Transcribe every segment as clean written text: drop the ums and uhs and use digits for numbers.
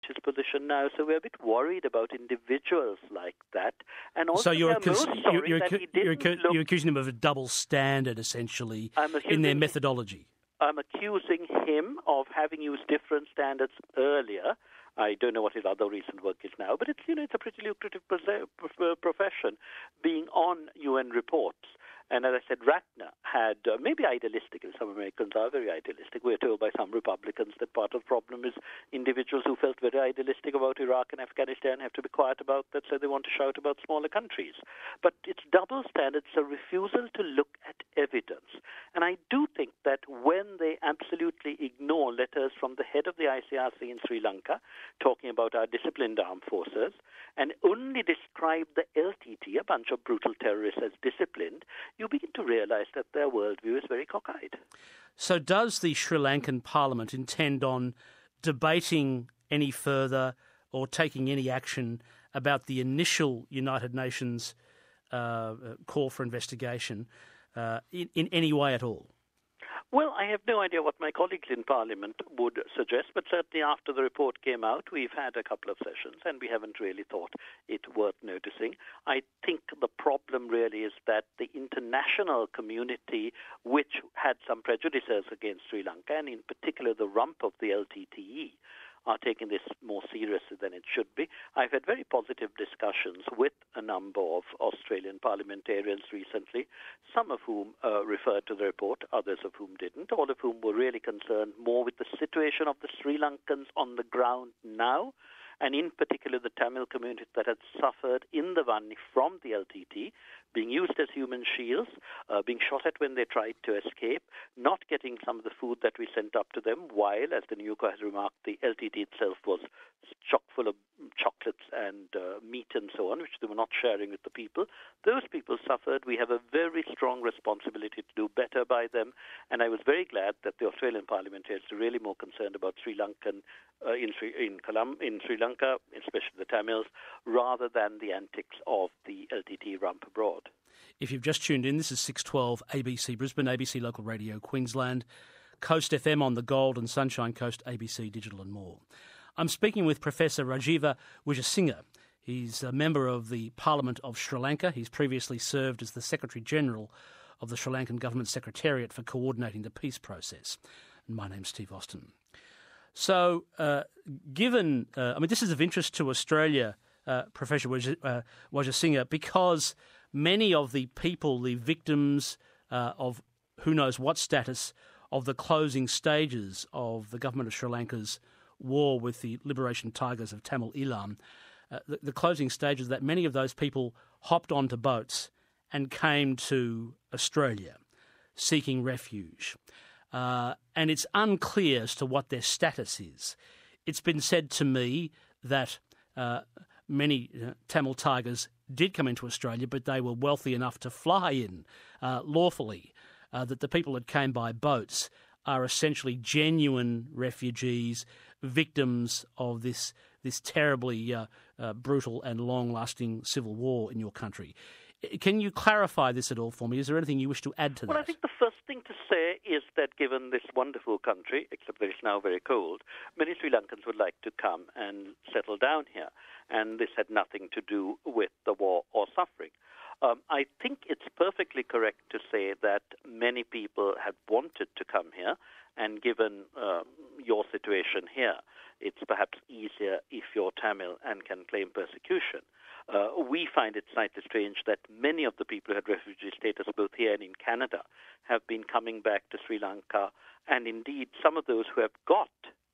his position now. So we're a bit worried about individuals like that. And also, so you're accusing him of a double standard, essentially, in their methodology. I'm accusing him of having used different standards earlier. I don't know what his other recent work is now, but it's a pretty lucrative profession, being on UN reports. And as I said, Ratner had, maybe idealistic, and some Americans are very idealistic. We're told by some Republicans that part of the problem is individuals who felt very idealistic about Iraq and Afghanistan have to be quiet about that, so they want to shout about smaller countries. But it's double standards, a refusal to look at evidence. And I do think that when they absolutely ignore letters from the head of the ICRC in Sri Lanka, talking about our disciplined armed forces, and only describe the LTT, a bunch of brutal terrorists, as disciplined, you begin to realize that their worldview is very cockeyed. So does the Sri Lankan Parliament intend on debating any further or taking any action about the initial United Nations call for investigation in any way at all? Well, I have no idea what my colleagues in Parliament would suggest, but certainly after the report came out, we've had a couple of sessions and we haven't really thought it worth noticing. I think the problem really is that the international community, which had some prejudices against Sri Lanka, and in particular the rump of the LTTE, are taking this more seriously than it should be. I've had very positive discussions with a number of Australian parliamentarians recently, some of whom referred to the report, others of whom didn't, all of whom were really concerned more with the situation of the Sri Lankans on the ground now, and in particular the Tamil community that had suffered in the Vanni from the LTT, being used as human shields, being shot at when they tried to escape, not getting some of the food that we sent up to them, while, as the Nuko has remarked, the LTT itself was chock full of chocolates and meat and so on, which they were not sharing with the people. Those people suffered. We have a very strong responsibility to do better by them, and I was very glad that the Australian parliamentarians are really more concerned about Sri Lankan in Sri Lanka, especially the Tamils, rather than the antics of the LTT rump abroad. If you've just tuned in, this is 612 ABC Brisbane, ABC Local Radio Queensland, Coast FM on the Gold and Sunshine Coast, ABC Digital and more. I'm speaking with Professor Rajiva Wijesinghe. He's a member of the Parliament of Sri Lanka. He's previously served as the Secretary-General of the Sri Lankan Government Secretariat for coordinating the peace process. And my name's Steve Austin. So, given, this is of interest to Australia, Professor Wijesinghe, because many of the people, the victims of who knows what status of the closing stages of the government of Sri Lanka's war with the Liberation Tigers of Tamil Eelam, the closing stages, that many of those people hopped onto boats and came to Australia seeking refuge. And it's unclear as to what their status is. It's been said to me that many Tamil Tigers did come into Australia, but they were wealthy enough to fly in lawfully, that the people that came by boats are essentially genuine refugees, victims of this terribly brutal and long-lasting civil war in your country. Can you clarify this at all for me? Is there anything you wish to add to that? Well, I think the first thing to say is that given this wonderful country, except that it's now very cold, many Sri Lankans would like to come and settle down here. And this had nothing to do with the war or suffering. I think it's perfectly correct to say that many people had wanted to come here, and given your situation here, it's perhaps easier if you're Tamil and can claim persecution. We find it slightly strange that many of the people who had refugee status both here and in Canada have been coming back to Sri Lanka, and indeed some of those who have got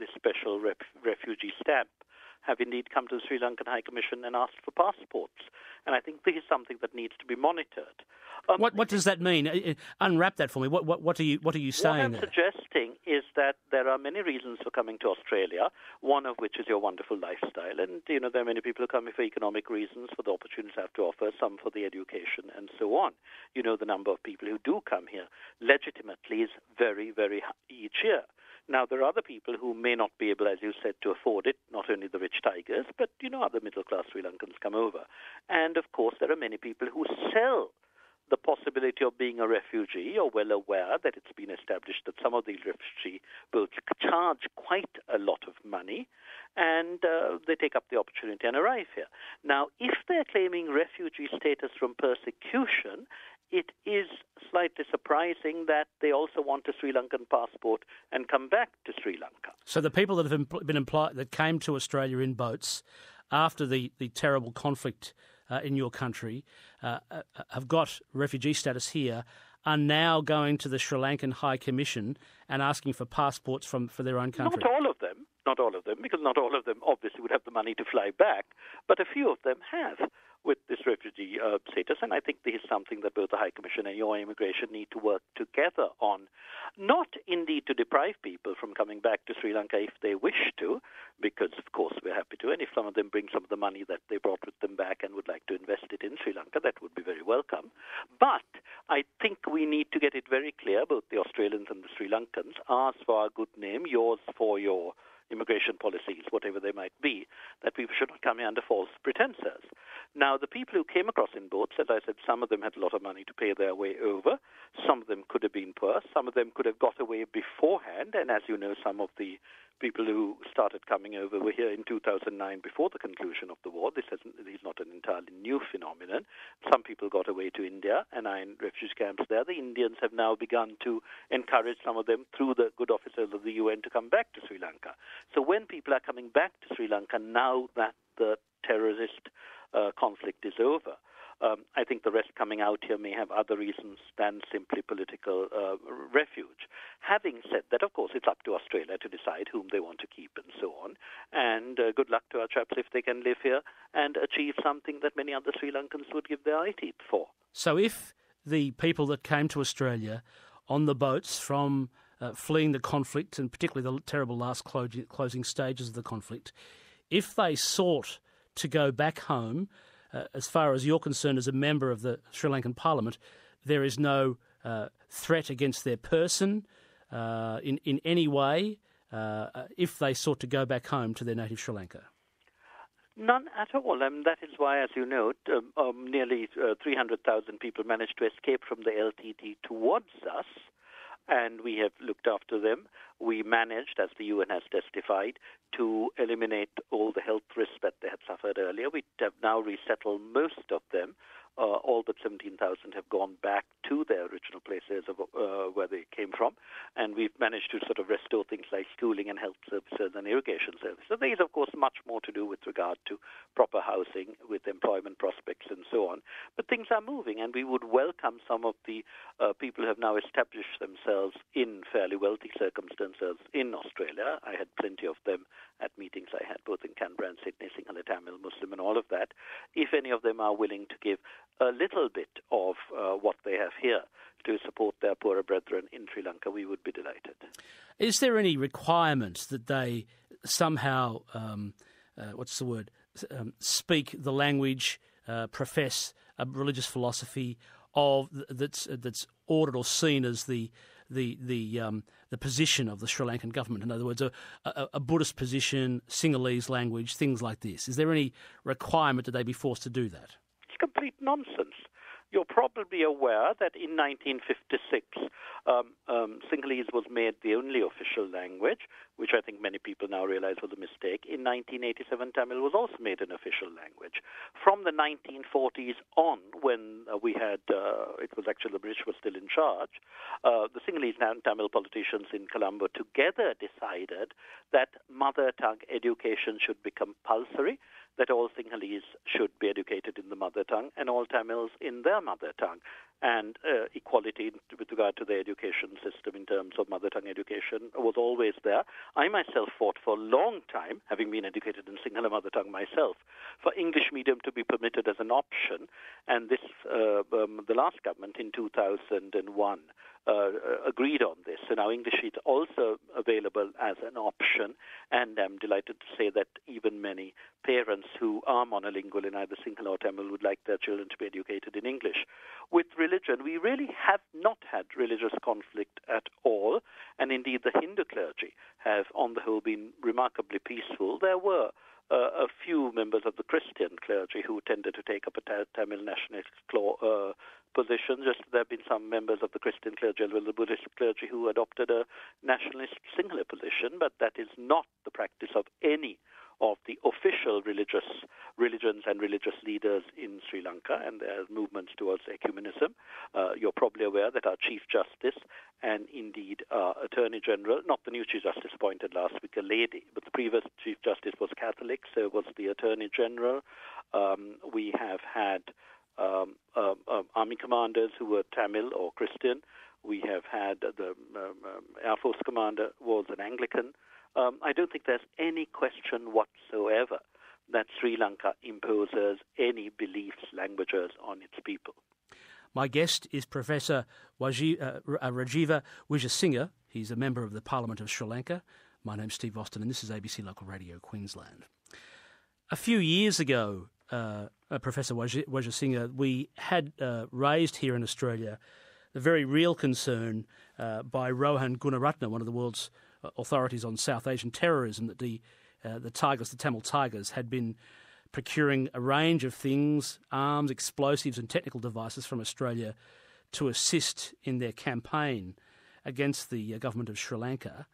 this special refugee stamp have indeed come to the Sri Lankan High Commission and asked for passports. And I think this is something that needs to be monitored. What does that mean? Unwrap that for me. What are you saying? What I'm suggesting is that there are many reasons for coming to Australia, one of which is your wonderful lifestyle. And, there are many people who come here for economic reasons, for the opportunities I have to offer, some for the education, and so on. The number of people who do come here legitimately is very, very high each year. Now, there are other people who may not be able, as you said, to afford it, not only the rich Tigers, but, other middle-class Sri Lankans come over. And, of course, there are many people who sell the possibility of being a refugee. You're well aware that it's been established that some of these refugee boats charge quite a lot of money, and they take up the opportunity and arrive here. Now, if they're claiming refugee status from persecution, it is slightly surprising that they also want a Sri Lankan passport and come back to Sri Lanka. So the people that have been implied that came to Australia in boats after the terrible conflict in your country have got refugee status here are now going to the Sri Lankan High Commission and asking for passports for their own country. Not all of them, because not all of them obviously would have the money to fly back, but a few of them have with this refugee status, and I think this is something that both the High Commission and your immigration need to work together on. Not indeed to deprive people from coming back to Sri Lanka if they wish to, because of course we're happy to, and if some of them bring some of the money that they brought with them back and would like to invest it in Sri Lanka, that would be very welcome. But I think we need to get it very clear, both the Australians and the Sri Lankans, ours for our good name, yours for your immigration policies, whatever they might be, that people should not come here under false pretenses. Now, the people who came across in boats, as I said, some of them had a lot of money to pay their way over. Some of them could have been poor. Some of them could have got away beforehand. And as you know, some of the people who started coming over were here in 2009 before the conclusion of the war. This is not an entirely new phenomenon. Some people got away to India and are in refugee camps there. The Indians have now begun to encourage some of them through the good officers of the UN to come back to Sri Lanka. So when people are coming back to Sri Lanka now that the terrorist conflict is over, I think the rest coming out here may have other reasons than simply political refuge. Having said that, of course, it's up to Australia to decide whom they want to keep and so on. And good luck to our chaps if they can live here and achieve something that many other Sri Lankans would give their eye teeth for. So if the people that came to Australia on the boats from fleeing the conflict, and particularly the terrible last closing stages of the conflict, if they sought to go back home, as far as you're concerned as a member of the Sri Lankan Parliament, there is no threat against their person in any way if they sought to go back home to their native Sri Lanka? None at all. That is why, as you note, nearly 300,000 people managed to escape from the LTT towards us, and we have looked after them. We managed, as the UN has testified, to eliminate all the health risks that they had suffered earlier. We have now resettled most of them. All but 17,000 have gone back to their original places of where they came from, and we've managed to sort of restore things like schooling and health services and irrigation services. So there is, of course, much more to do with regard to proper housing, with employment prospects and so on. But things are moving, and we would welcome some of the people who have now established themselves in fairly wealthy circumstances in Australia. I had plenty of them at meetings I had both in Canberra and Sydney, Sinhala, Tamil, Muslim, and all of that. If any of them are willing to give a little bit of what they have here to support their poorer brethren in Sri Lanka, we would be delighted. Is there any requirement that they somehow, speak the language, profess a religious philosophy of that's ordered or seen as the position of the Sri Lankan government? In other words, a Buddhist position, Sinhalese language, things like this. Is there any requirement that they be forced to do that? It's complete nonsense. You're probably aware that in 1956, Sinhalese was made the only official language, which I think many people now realize was a mistake. In 1987, Tamil was also made an official language. From the 1940s on, when we had, it was actually the British were still in charge, the Sinhalese and Tamil politicians in Colombo together decided that mother tongue education should be compulsory, that all Sinhalese should be educated in the mother tongue and all Tamils in their mother tongue, and equality with regard to the education system in terms of mother tongue education was always there. I myself fought for a long time, having been educated in Sinhala mother tongue myself, for English medium to be permitted as an option, and this the last government in 2001 agreed on this. So now English is also available as an option, and I'm delighted to say that even many parents who are monolingual in either Sinhala or Tamil would like their children to be educated in English. With religion, we really have not had religious conflict at all, and indeed the Hindu clergy have, on the whole, been remarkably peaceful. There were a few members of the Christian clergy who tended to take up a Tamil nationalist position. Just there have been some members of the Christian clergy as well as the Buddhist clergy who adopted a nationalist singular position, but that is not the practice of any of the official religions and religious leaders in Sri Lanka, and there are movements towards ecumenism. You're probably aware that our Chief Justice and indeed Attorney General, not the new Chief Justice appointed last week, a lady, but the previous Chief Justice was Catholic, so was the Attorney General. We have had army commanders who were Tamil or Christian. We have had the Air Force commander was an Anglican. I don't think there's any question whatsoever that Sri Lanka imposes any beliefs, languages on its people. My guest is Professor Rajiva Wijasinghe. He's a member of the Parliament of Sri Lanka. My name's Steve Austin, and this is ABC Local Radio Queensland. A few years ago, Professor Wijasinghe, we had raised here in Australia the very real concern by Rohan Gunaratne, one of the world's authorities on South Asian terrorism, that the Tamil Tigers, had been procuring a range of things, arms, explosives and technical devices from Australia to assist in their campaign against the government of Sri Lanka.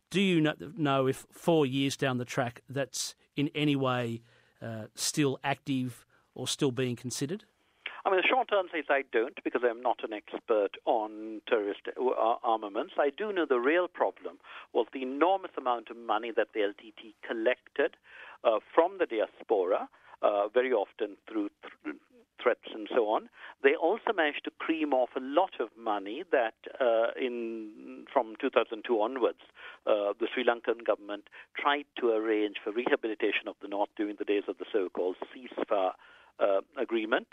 Do you know if 4 years down the track that's in any way still active or still being considered? I mean, the short answer is I don't, because I'm not an expert on terrorist armaments. I do know the real problem was the enormous amount of money that the LTT collected from the diaspora, very often through threats and so on. They also managed to cream off a lot of money that from 2002 onwards, the Sri Lankan government tried to arrange for rehabilitation of the North during the days of the so-called ceasefire agreement.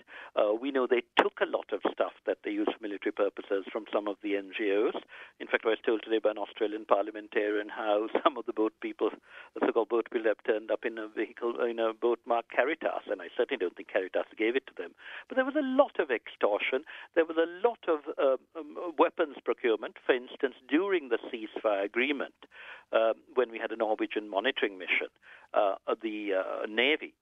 We know they took a lot of stuff that they used for military purposes from some of the NGOs. In fact, I was told today by an Australian parliamentarian how some of the boat people, the so-called boat people, have turned up in a vehicle, in a boat marked Caritas, and I certainly don't think Caritas gave it to them. But there was a lot of extortion. There was a lot of weapons procurement. For instance, during the ceasefire agreement, when we had a Norwegian monitoring mission, the Navy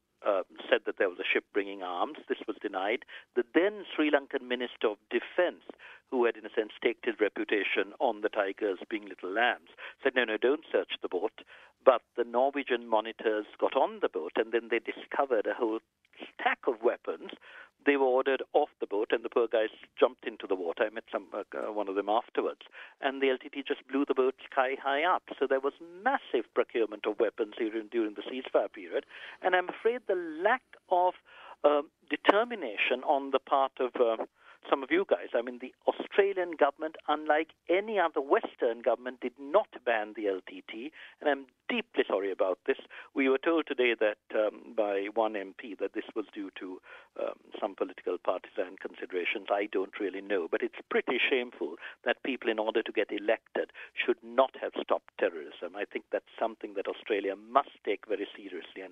said that there was a ship bringing arms. This was denied. The then Sri Lankan Minister of Defense, who had in a sense staked his reputation on the Tigers being little lambs, said, no, don't search the boat. But the Norwegian monitors got on the boat, and then they discovered a whole stack of weapons. They were ordered off the boat, and the poor guys jumped into the water. I met one of them afterwards. And the LTT just blew the boat sky high up. So there was massive procurement of weapons during the ceasefire period. And I'm afraid the lack of determination on the part of some of you guys. I mean, the Australian government, unlike any other Western government, did not ban the LTT, and I'm deeply sorry about this. We were told today that by one MP that this was due to some political partisan considerations. I don't really know, but it's pretty shameful that people, in order to get elected, should not have stopped terrorism. I think that's something that Australia must take very seriously and